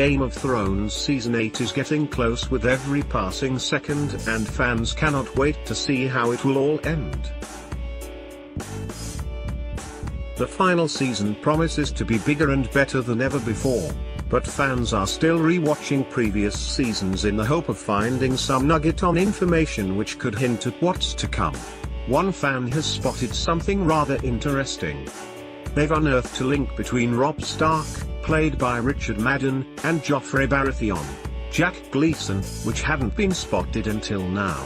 Game of Thrones Season 8 is getting close with every passing second, and fans cannot wait to see how it will all end. The final season promises to be bigger and better than ever before, but fans are still re-watching previous seasons in the hope of finding some nugget on information which could hint at what's to come. One fan has spotted something rather interesting. They've unearthed a link between Robb Stark, played by Richard Madden, and Joffrey Baratheon, Jack Gleeson, which hadn't been spotted until now.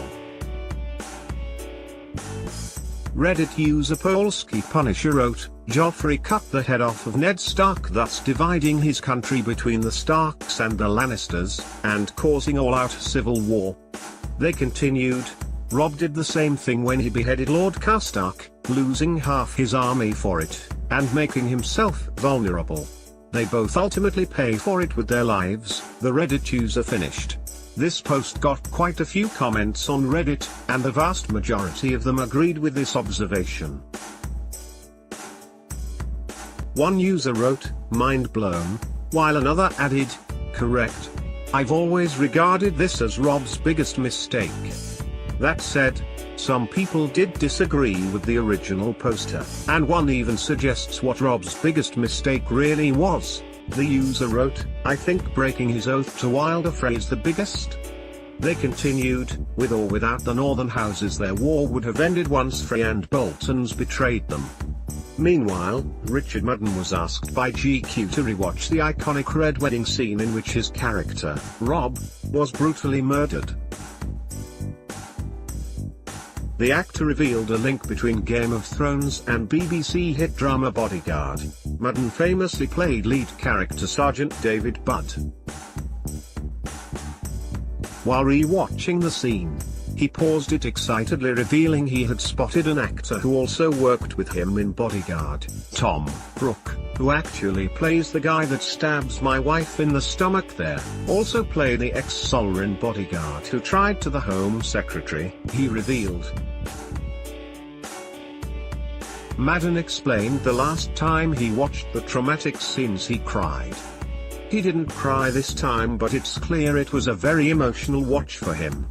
Reddit user Polski Punisher wrote, "Joffrey cut the head off of Ned Stark, thus dividing his country between the Starks and the Lannisters, and causing all-out civil war." They continued, "Robb did the same thing when he beheaded Lord Karstark, losing half his army for it, and making himself vulnerable. They both ultimately pay for it with their lives," the Reddit user finished. This post got quite a few comments on Reddit, and the vast majority of them agreed with this observation. One user wrote, "Mind blown," while another added, "Correct. I've always regarded this as Robb's biggest mistake." That said, some people did disagree with the original poster, and one even suggests what Robb's biggest mistake really was. The user wrote, "I think breaking his oath to Wilder Frey is the biggest." They continued, "With or without the northern houses their war would have ended once Frey and Bolton's betrayed them." Meanwhile, Richard Madden was asked by GQ to rewatch the iconic Red Wedding scene in which his character, Robb, was brutally murdered. The actor revealed a link between Game of Thrones and BBC hit drama Bodyguard. Madden famously played lead character Sergeant David Budd. While re-watching the scene, he paused it excitedly, revealing he had spotted an actor who also worked with him in Bodyguard, Tom Brooke, who actually plays the guy that stabs my wife in the stomach there, also played the ex-Solrin bodyguard who tried to the Home Secretary, he revealed. Madden explained the last time he watched the traumatic scenes he cried. He didn't cry this time, but it's clear it was a very emotional watch for him.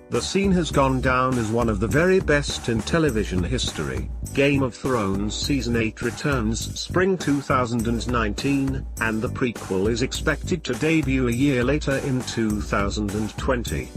The scene has gone down as one of the very best in television history. Game of Thrones Season 8 returns spring 2019, and the prequel is expected to debut a year later in 2020.